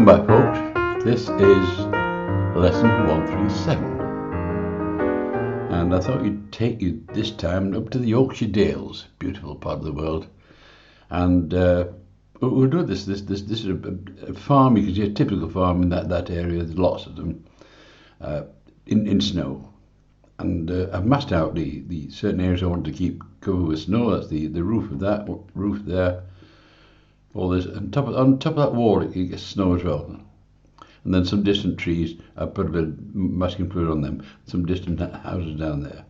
back, folks. This is lesson 137, and I thought you'd take you this time up to the Yorkshire Dales, beautiful part of the world. And we'll do this. This is a farm. You can see a typical farm in that area. There's lots of them in snow, and I've masked out the certain areas I want to keep covered with snow. That's the roof of that roof there. All this on top of that wall, it gets snow as well. And then some distant trees, I put a bit of masking fluid on them. Some distant houses down there.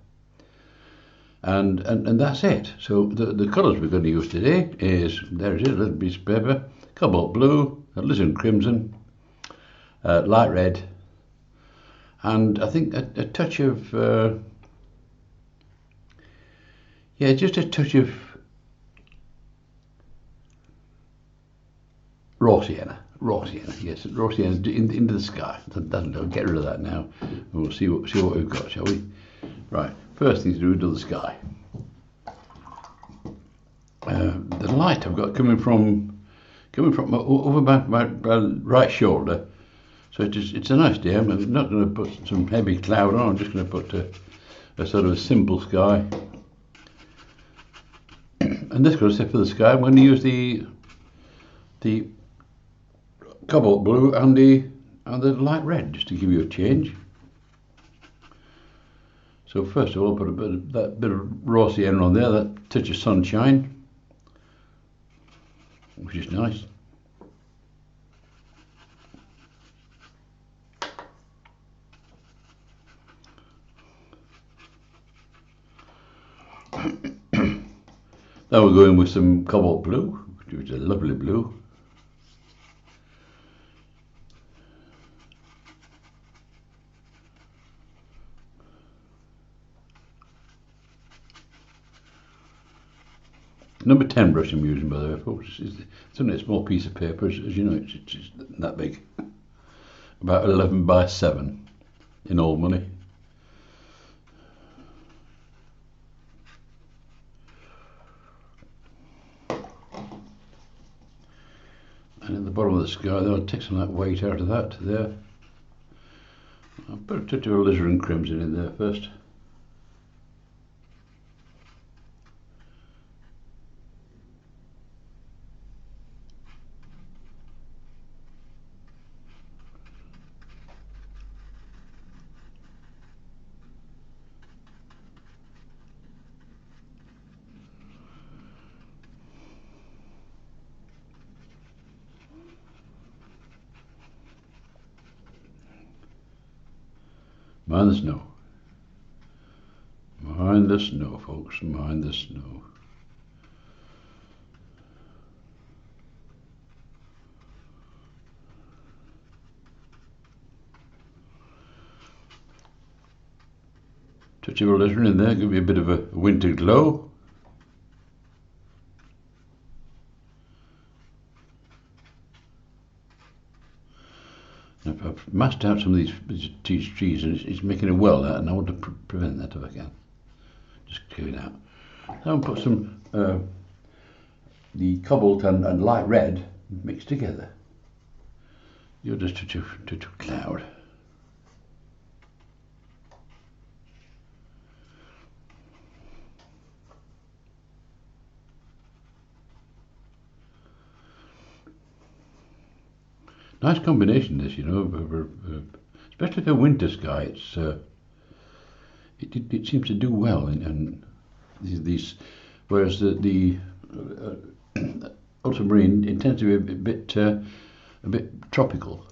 And that's it. So the colours we're going to use today is, there it is, a little piece of paper, cobalt blue, alizarin crimson, light red, and I think a touch of, just a touch of raw sienna, yes, raw sienna into the sky. That'll do. Get rid of that now, and we'll see what we've got, shall we? Right. First thing to do is do the sky. The light I've got coming from over my right shoulder. So it's a nice day. I'm not going to put some heavy cloud on. I'm just going to put a sort of a simple sky. And this goes for the sky. I'm going to use the cobalt blue and the light red just to give you a change. So first of all, put a bit of raw sienna on there, that touch of sunshine, which is nice. Now we're going with some cobalt blue, which is a lovely blue. Number 10 brush I'm using, by the way, folks. It's only a small piece of paper, as you know, it's that big. About 11 by 7 in old money. And at the bottom of the sky, then I'll take some of that weight out of that there. I'll put a touch of alizarin crimson in there first. Mind the snow. Mind the snow, folks. Mind the snow. Touch of alizarin in there, give you a bit of a winter glow. I've masked out some of these trees and it's making a well out, and I want to prevent that if I can. Just clear it out. Now I'll put some the cobalt and light red mixed together. You're just touch of cloud. Nice combination, this, you know, especially for winter sky. It seems to do well in these, whereas the ultramarine it tends to be a bit tropical.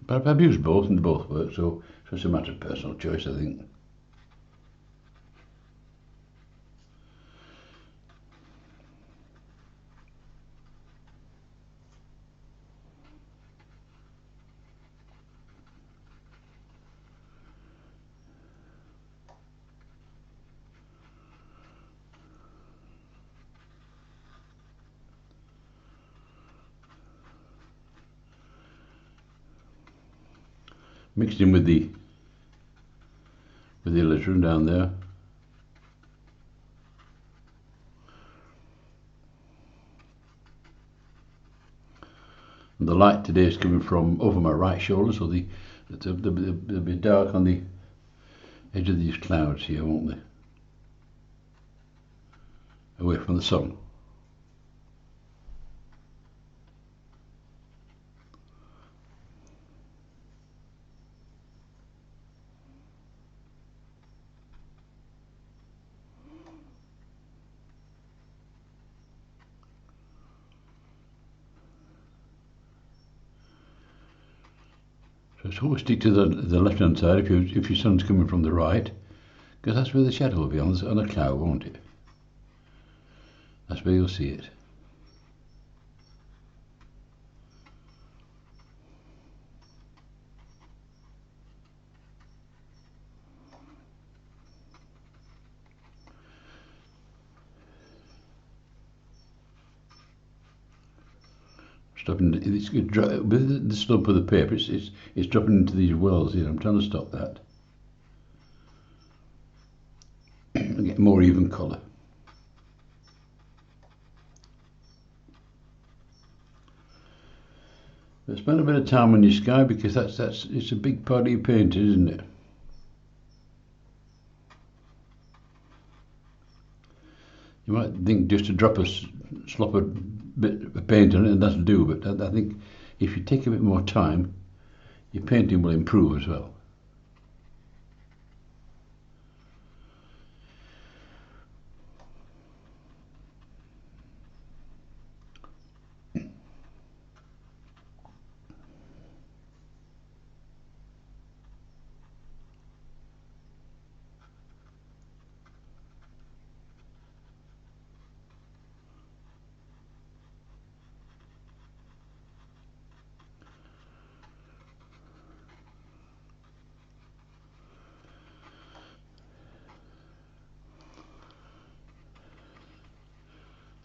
But I've used both and they both work, so it's a matter of personal choice, I think. Mixed in with the alizarin down there. the light today is coming from over my right shoulder, so they'll be dark on the edge of these clouds here, won't they? Away from the sun. So it's always stick to the left hand side if your sun's coming from the right, because that's where the shadow will be on a cloud, won't it? That's where you'll see it. Stopping, with the slope of the paper, it's dropping into these wells here. I'm trying to stop that. And get more even colour. But spend a bit of time on your sky, because it's a big part of your painting, isn't it? You might think just to drop a slop a bit of paint on it and that'll do, but I think if you take a bit more time, your painting will improve as well.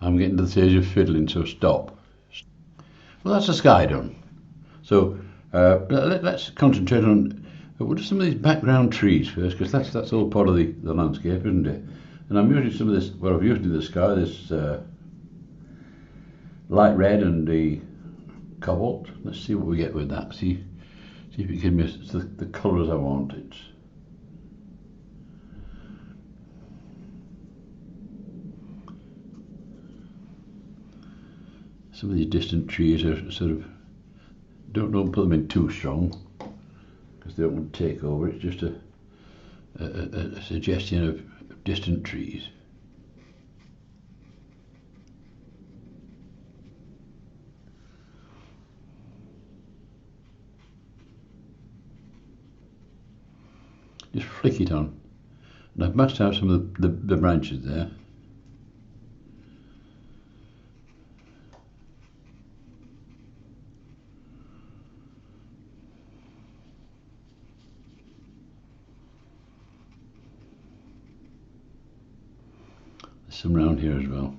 I'm getting to the stage of fiddling, so stop. Well, that's the sky done. So let's concentrate on what are some of these background trees first, because that's all part of the landscape, isn't it? And I'm using some of this, well, I've used in the sky, this light red and the cobalt. Let's see what we get with that. See if it gives me the colours I want. Some of these distant trees are sort of, don't put them in too strong, because they don't want to take over. It's just a suggestion of distant trees. Just flick it on. And I've matched out some of the branches there. There's some round here as well.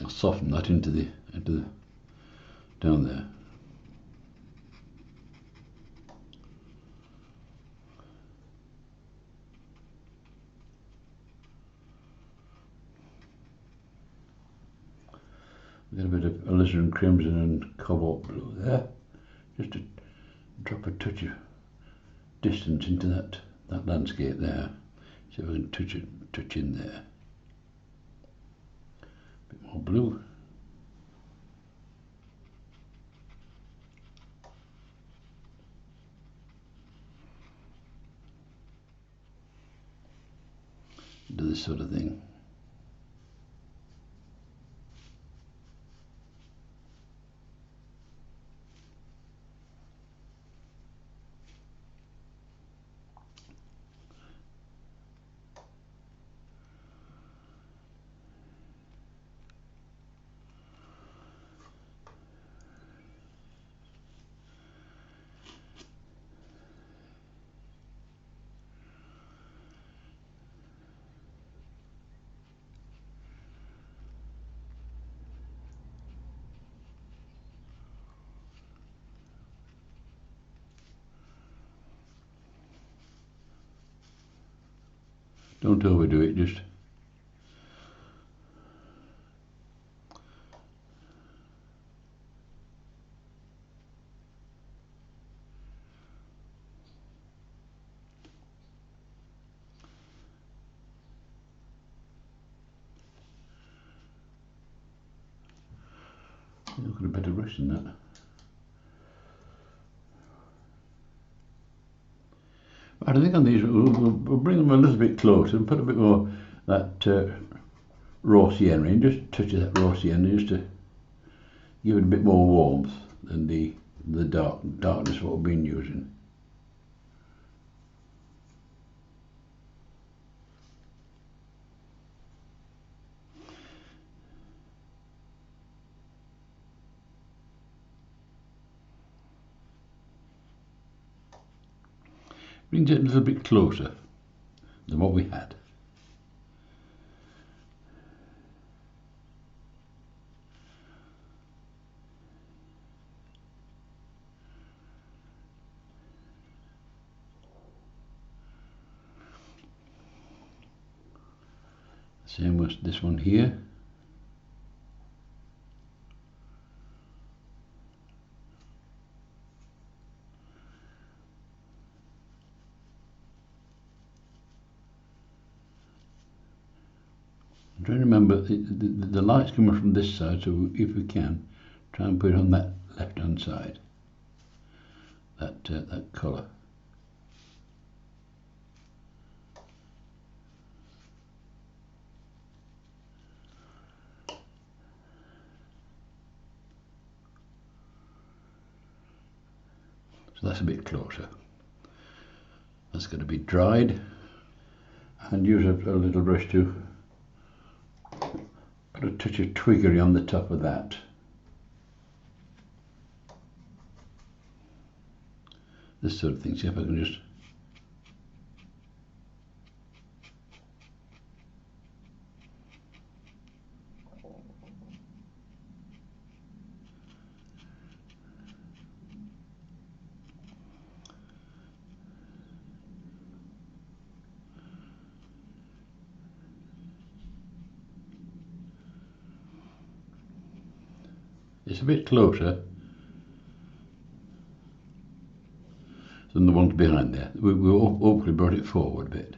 I'll soften that into the down there. We've got a bit of alizarin crimson and cobalt blue there, just to drop a touch of distance into that landscape there. See if I can touch in there. A bit more blue. Do this sort of thing. Don't overdo it, just look at a better brush than that. I think on these we'll bring them a little bit closer and put a bit more that raw sienna in, just touch of that raw sienna just to give it a bit more warmth than the darkness what we've been using. Brings it a little bit closer than what we had. Same with this one here. I'm trying to remember the light's coming from this side, so if we can, try and put it on that left-hand side. That colour. So that's a bit closer. That's going to be dried, and use a little brush to put a touch of twiggery on the top of that. This sort of thing. See if I can just it's a bit closer than the ones behind there. We hopefully brought it forward a bit.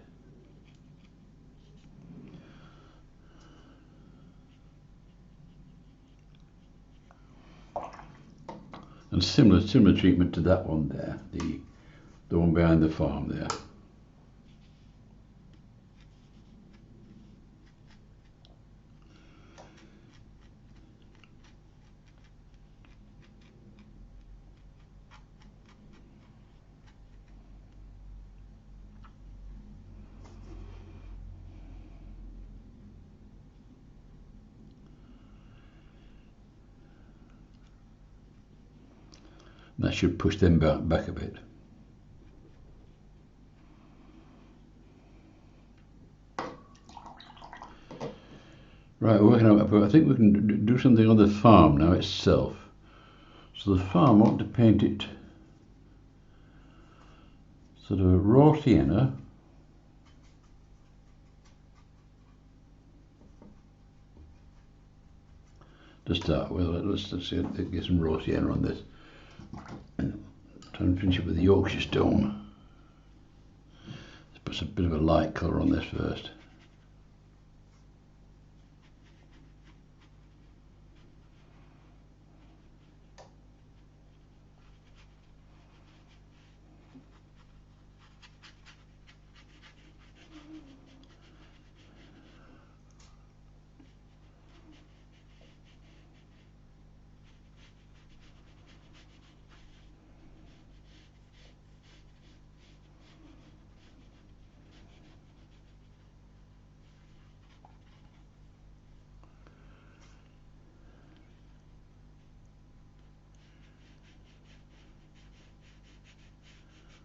And similar treatment to that one there, the one behind the farm there. That should push them back a bit. Right, we're working out, I think we can do something on the farm now itself. So the farm, I want to paint it sort of a raw sienna. To start with, let's see, get some raw sienna on this. Try and finish it with the Yorkshire stone. Let's put a bit of a light colour on this first.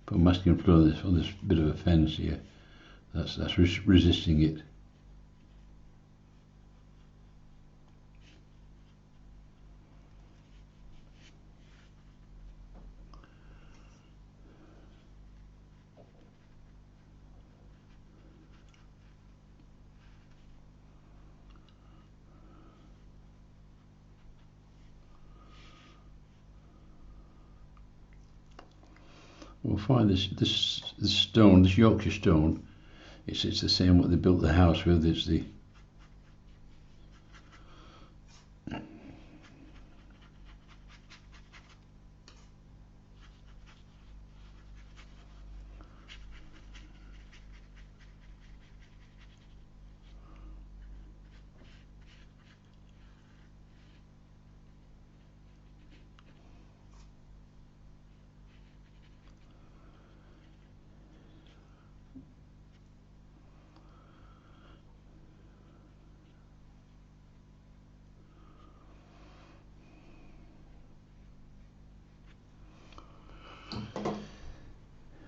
Put masking fluid on this bit of a fence here. That's resisting it. We'll find this stone, this Yorkshire stone. It's the same what they built the house with. It's the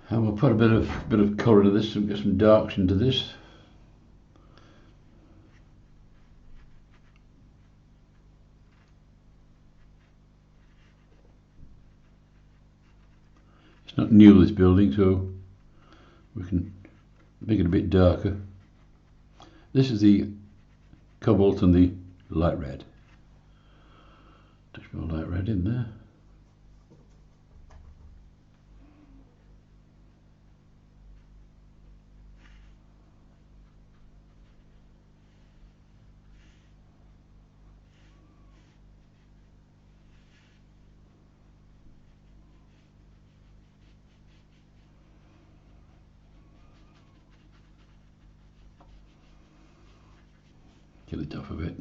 and we'll put a bit of colour to this and get some darks into this. It's not new, this building, so we can make it a bit darker. This is the cobalt and the light red. Touch more light red in there. Kill it off a bit.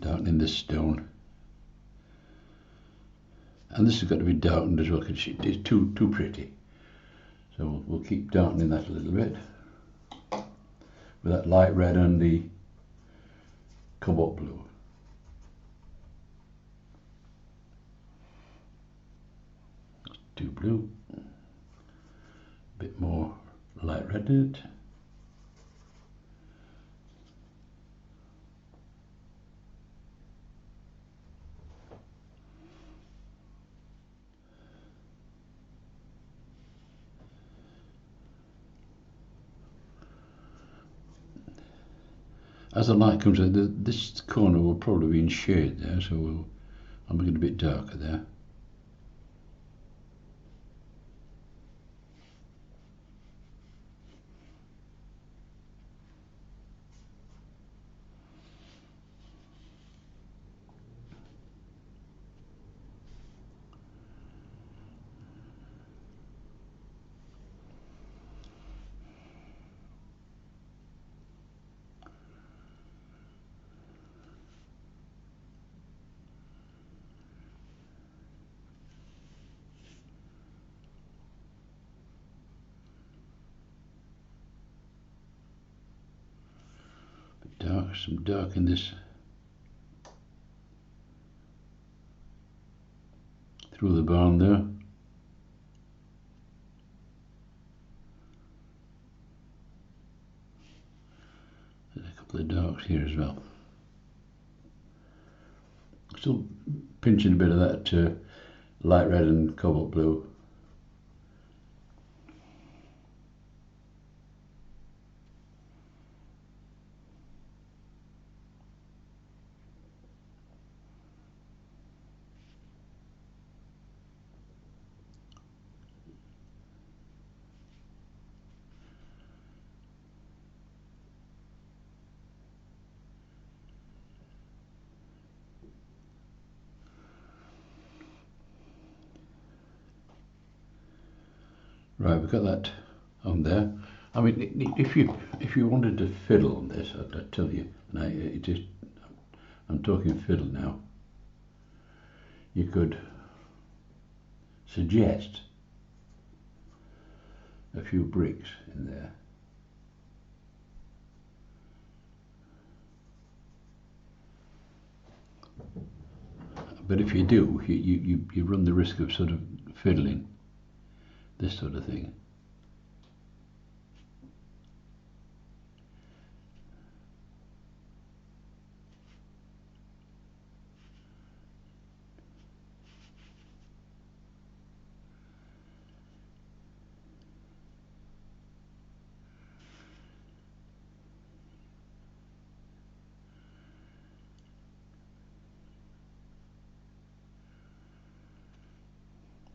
Darkening this stone, and this has got to be darkened as well because it's too pretty. So we'll keep darkening that a little bit with that light red and the cobalt blue. Too blue, a bit more light red in it. As the light comes in, this corner will probably be in shade there, so I'll make it a bit darker there. Some dark in this through the barn there. There's a couple of darks here as well. Still pinching a bit of that light red and cobalt blue. Right, we've got that on there. I mean, if you wanted to fiddle on this, I'd tell you. And I'm talking fiddle now. You could suggest a few bricks in there. But if you do, you run the risk of sort of fiddling, this sort of thing.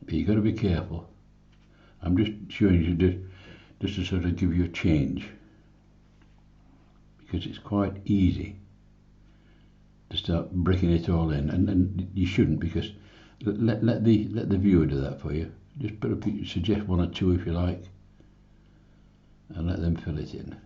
But you've got to be careful. I'm just showing you just to sort of give you a change, because it's quite easy to start bricking it all in, and you shouldn't, because let the viewer do that for you. Just suggest one or two if you like, and let them fill it in.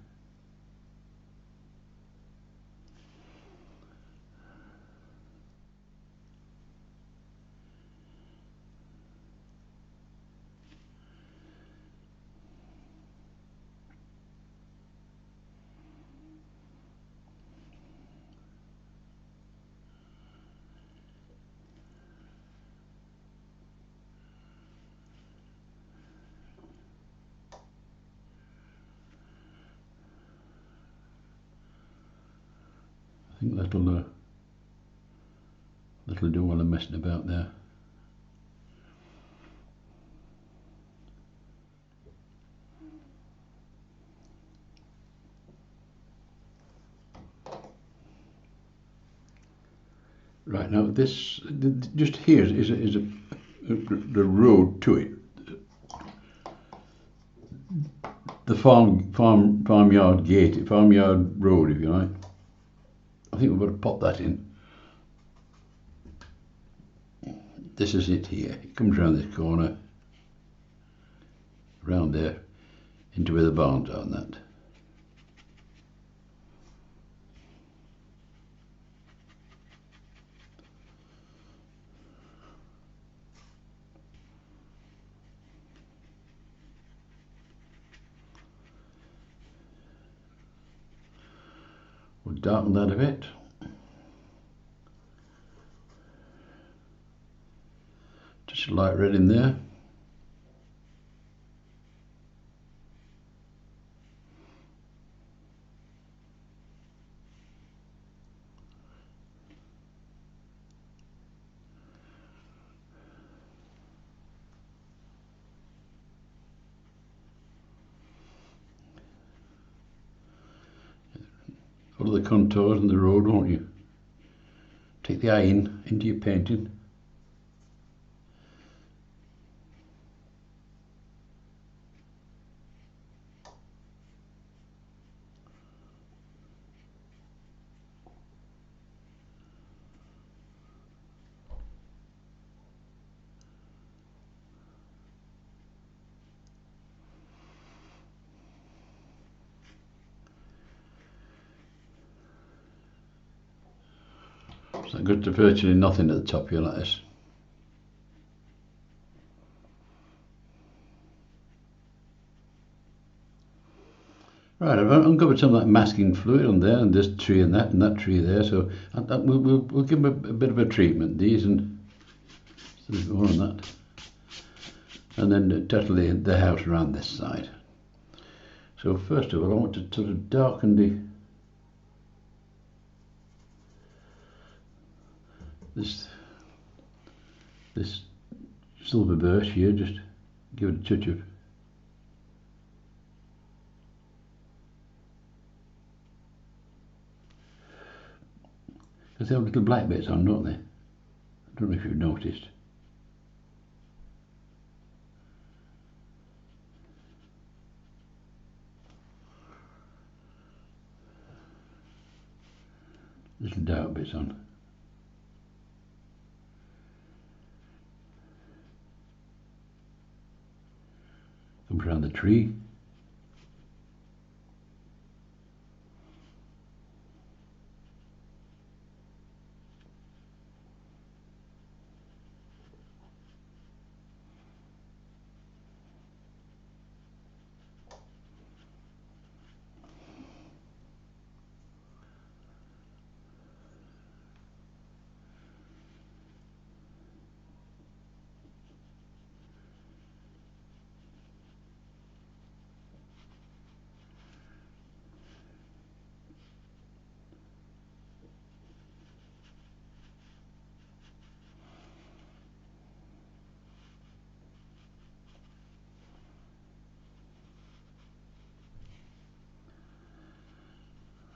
I think that'll do while I'm messing about there. Right, now this just here is the road to it. The farmyard gate, farmyard road, if you like. I think we've got to pop that in. This is it here. It comes around this corner, round there, into where the barns are and that. We'll darken that a bit. Just a light red in there. Follow the contours in the road, won't you? Take the eye into your painting. So it goes to virtually nothing at the top here like this. Right, I've uncovered some of that masking fluid on there, and this tree and that tree there, so we'll give them a bit of a treatment, these, and there's more on that. And then totally the house around this side. So first of all, I want to sort of darken this silver birch here, just give it a touch of because they have little black bits on, don't they? I don't know if you've noticed. Little dark bits on. Comes around the tree.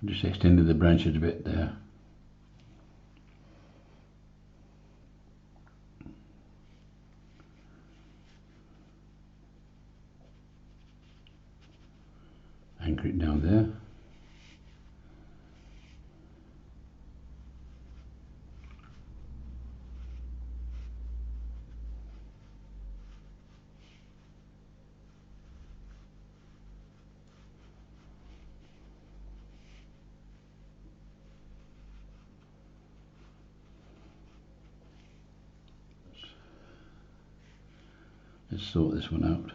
I just extended the branches a bit there. Anchor it down there. Let's sort this one out.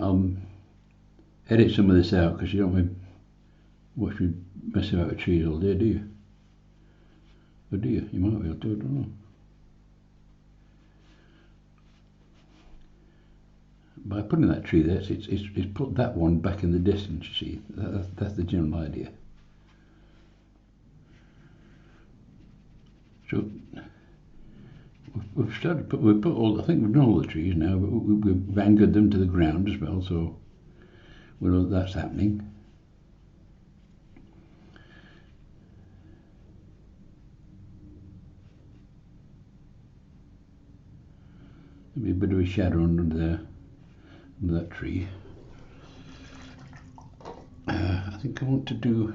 I'll edit some of this out because you don't watch me mess about with trees all day, do you? Or do you? You might be able to, I don't know. By putting that tree there, it's put that one back in the distance, you see. That's the general idea. So we've put all, I think we've done all the trees now, but we've anchored them to the ground as well, so we know that's happening. There'll be a bit of a shadow under there, under that tree. I think I want to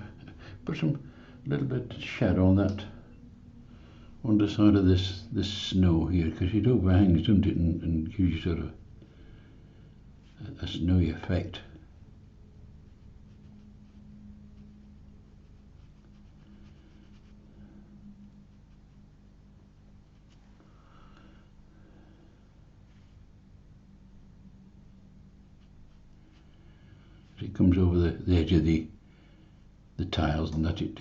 put a little bit of shadow on that underside of this snow here, because it overhangs, doesn't it, and gives you sort of a snowy effect. It comes over the edge of the tiles, and that it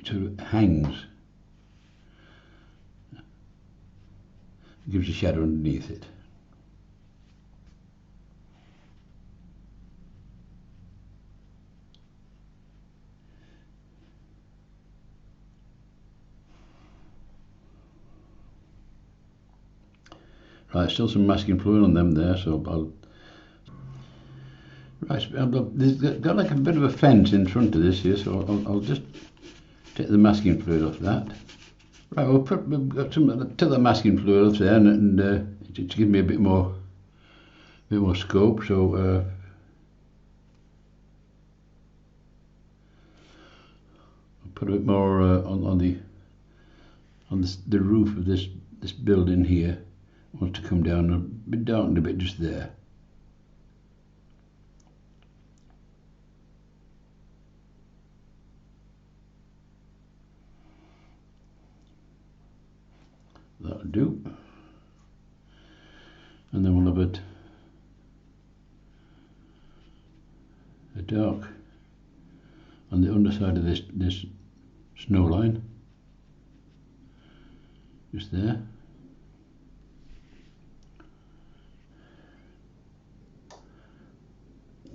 sort of hangs. It gives a shadow underneath it. Right, still some masking fluid on them there, so I'll. Right, there's got like a bit of a fence in front of this here, so I'll just take the masking fluid off that. Right, we've got take the masking fluid off there, and to give me a bit more scope. So I'll put a bit more on the roof of this building here. I want to come down a bit, darkened a bit just there. That'll do. And then we'll have a dark on the underside of this snow line, just there.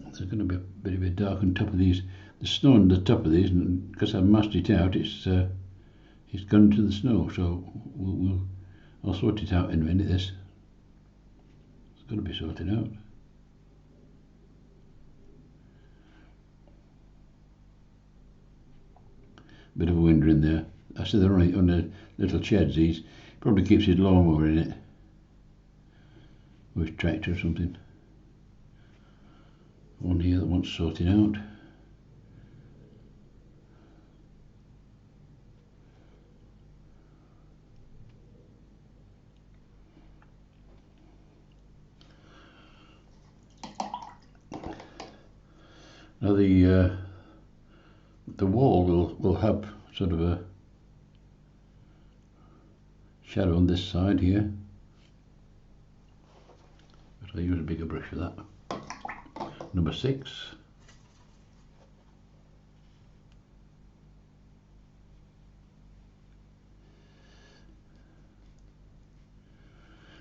There's going to be a bit of a dark on top of these. The snow on the top of these, and because I've masked it out, it's gone to the snow. So I'll sort it out in a minute. It's got to be sorted out. Bit of a winder in there. I see they're on the little sheds. He probably keeps his lawnmower in it, or his tractor or something. One here that wants sorting out. Now the wall will have sort of a shadow on this side here, but I use a bigger brush for that. Number 6.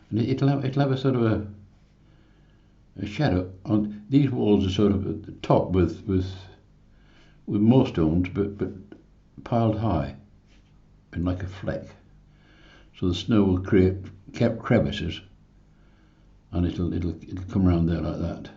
And it'll have a sort of a shadow on these walls. Are sort of at the top with with more stones, but piled high and like a fleck. So the snow will create crevices, and it'll come around there like that.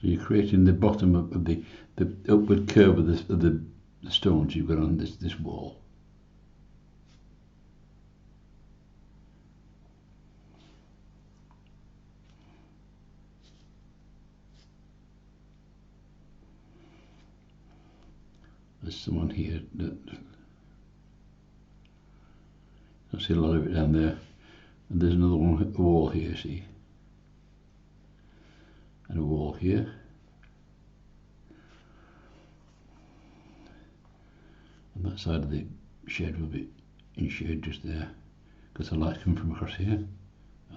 So you're creating the bottom of the upward curve of the stones you've got on this wall. There's someone here that I see a lot of it down there, and there's another one, a wall here, see, and a wall here, and that side of the shed will be in shade just there because the light coming from across here, and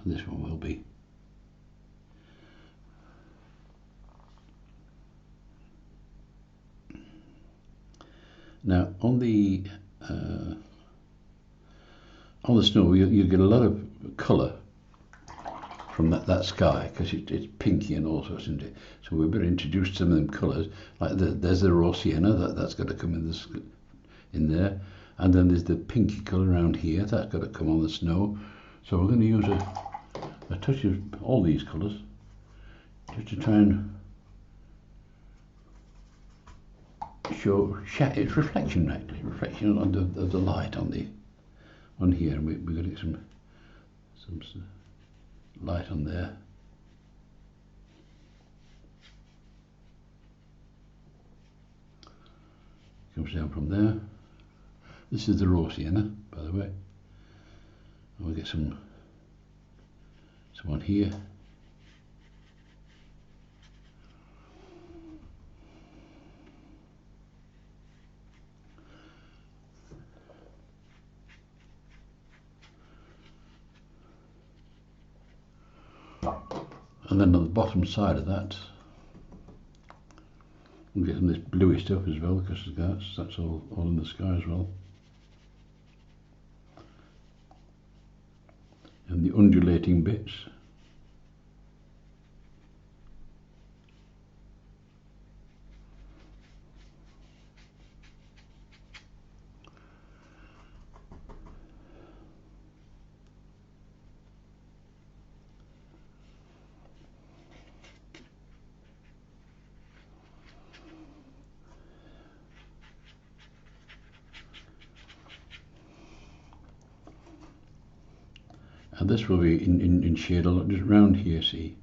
this one will be. Now on the snow you get a lot of colour from that sky because it's pinky and all sorts, isn't it? So we better introduce some of them colours. Like there's the raw sienna that's got to come in there, and then there's the pinky colour around here that's got to come on the snow. So we're going to use a touch of all these colours just to try and show its reflection, actually, reflection of the light on here, and we're going to get some light on there. Comes down from there. This is the raw sienna, by the way. And we'll get some on here. And then on the bottom side of that, we'll get some of this bluey stuff as well, because that's all in the sky as well. And the undulating bits. And this will be in shade a lot, just round here, see.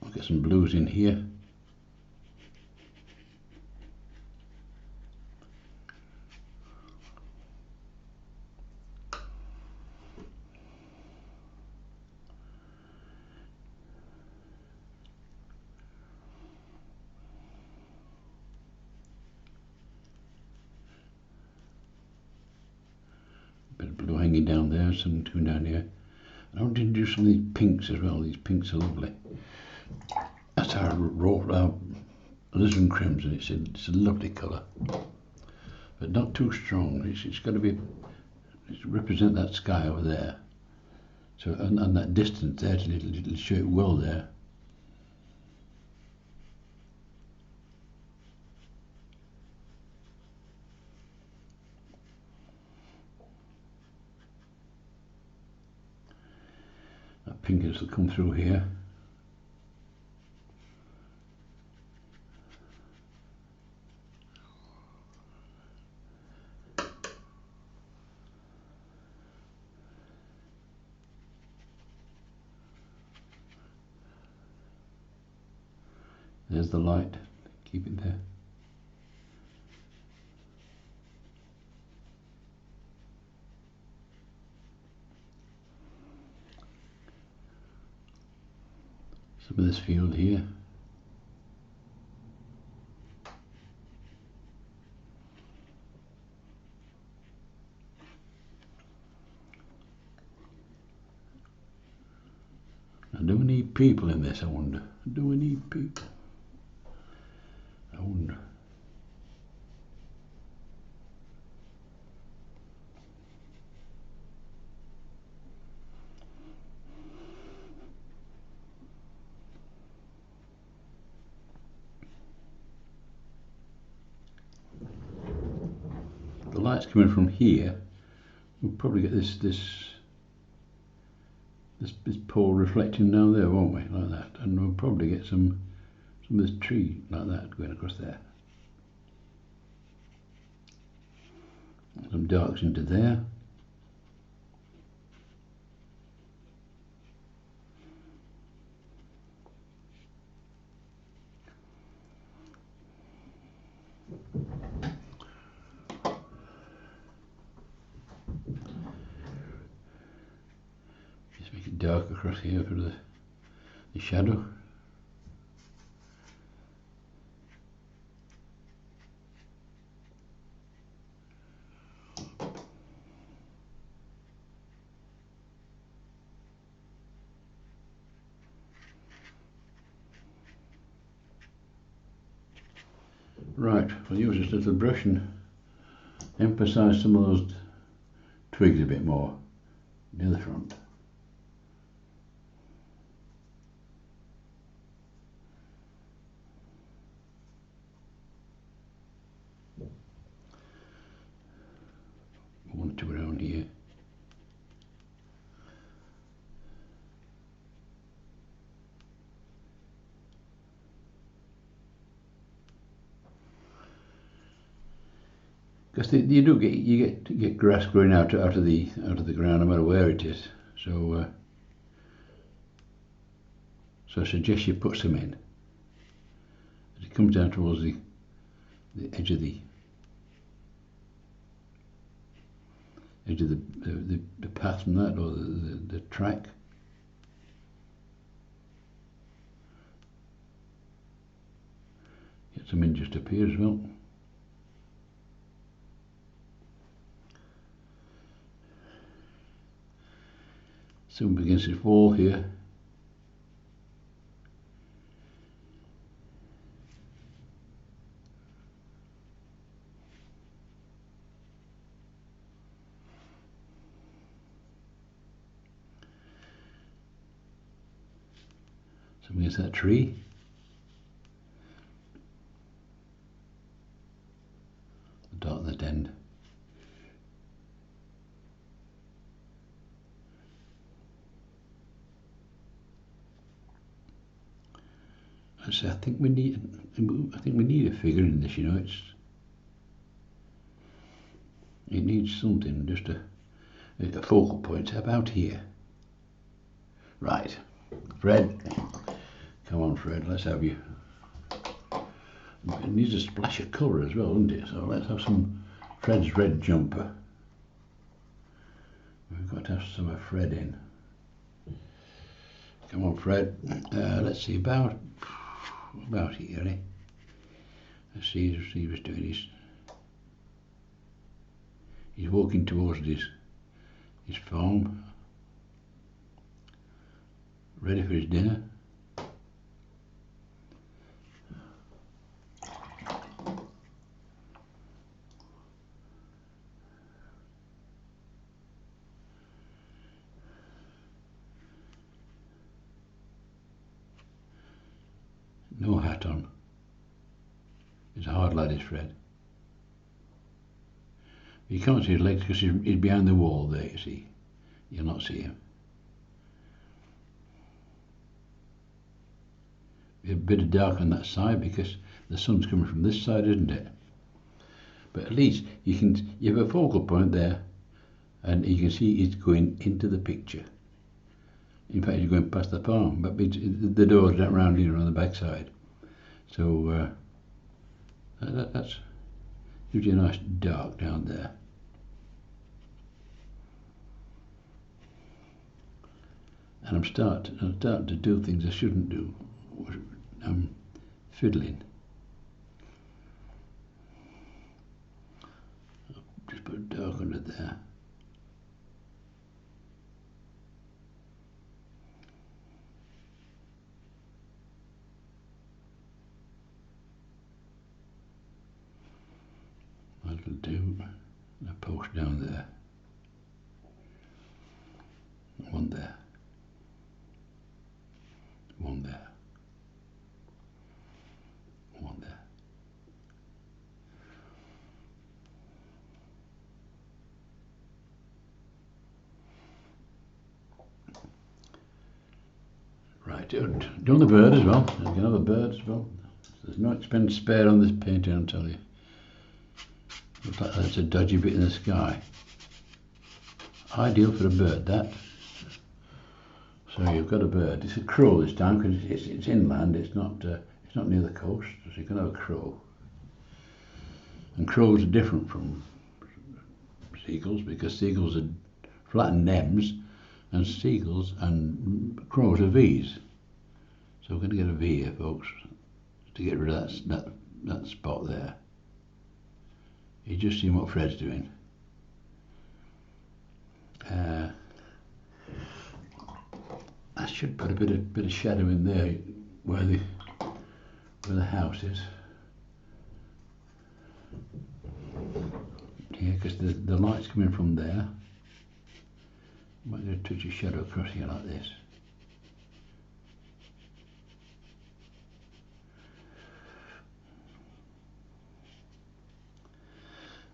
I'll get some blues in here. Bit of blue hanging down there, some coming down here. I want to do some of these pinks as well. These pinks are lovely. That's our raw alizarin crimson. It's a lovely colour, but not too strong. It's got to be represent that sky over there. So and that distance there, it'll show it well there. That pinkness will come through here. There's the light, keep it there. Some of this field here. Do we need people in this, I wonder? Do we need people? I wonder. The light's coming from here. We'll probably get this pole reflecting down there, won't we? Like that. And we'll probably get some of this tree like that going across there. Some darks into there. Just make it dark across here for the shadow. Right, we'll use this little brush and emphasise some of those twigs a bit more near the front. One or two around here. Because you do get grass growing out of the ground no matter where it is. So so I suggest you put some in. As it comes down towards the edge of the path and that, or the track. Get some in just up here as well. Some against this wall here. Some against that tree. The dot at that end. I think we need a figure in this. You know, it needs something, just a focal point about here. Right, Fred, come on, Fred, let's have you. It needs a splash of colour as well, doesn't it? So let's have some Fred's red jumper. We've got to have some of Fred in. Come on, Fred. Let's see about here, eh? Let's see what he's doing. He's walking towards his farm, ready for his dinner. No hat on. He's a hard lad, is Fred. You can't see his legs because he's behind the wall there, you see. You'll not see him. Be a bit of dark on that side because the sun's coming from this side, isn't it? But at least you have a focal point there, and you can see it's going into the picture. In fact, he's going past the farm, but the door's not round here on the back side. So that's gives you a nice dark down there. And I'm starting to do things I shouldn't do. I'm fiddling. Just put dark under there. That'll do. A post down there. One there. One there. One there. Right, do you want the bird as well? You can have a bird as well. There's no expense spared on this painting, I'll tell you. Looks like that's a dodgy bit in the sky. Ideal for a bird, that. So you've got a bird. It's a crow this time because it's inland. It's not near the coast, so you can have a crow. And crows are different from seagulls because seagulls are flattened M's, and seagulls and crows are V's. So we're going to get a V here, folks, to get rid of that spot there. You just seen what Fred's doing. I should put a bit of shadow in there where the house is. Here, because the light's coming from there. Might get a touch of shadow across here like this.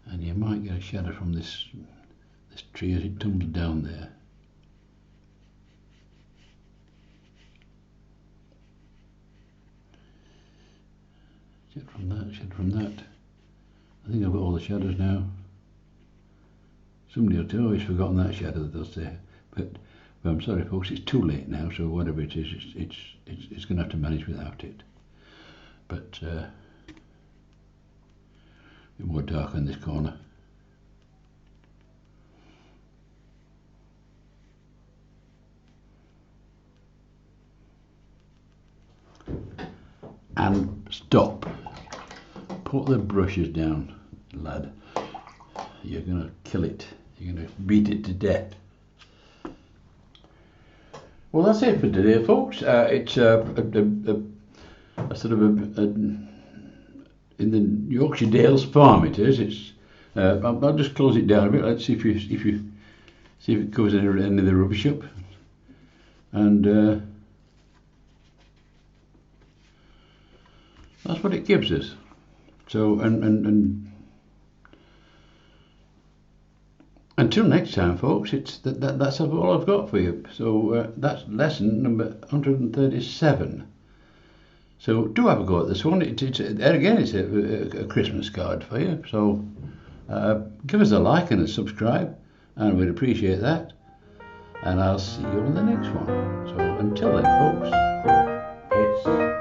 And you might get a shadow from this tree as it tumbles down there. Shed from that, shed from that. I think I've got all the shadows now. Somebody will tell, oh, he's forgotten that shadow, they'll say. But I'm sorry folks, it's too late now, so whatever it is, it's going to have to manage without it. But a bit more dark in this corner. And stop. Put the brushes down, lad. You're going to kill it. You're going to beat it to death. Well, that's it for today, folks. It's a sort of in the Yorkshire Dales farm. It is. It's. I'll just close it down a bit. Let's see if it covers any of the rubbish up. And that's what it gives us. So and until next time, folks, that's all I've got for you. So that's lesson number 137. So do have a go at this one. It's a Christmas card for you. So give us a like and a subscribe, and we'd appreciate that. And I'll see you on the next one. So until then, folks, peace.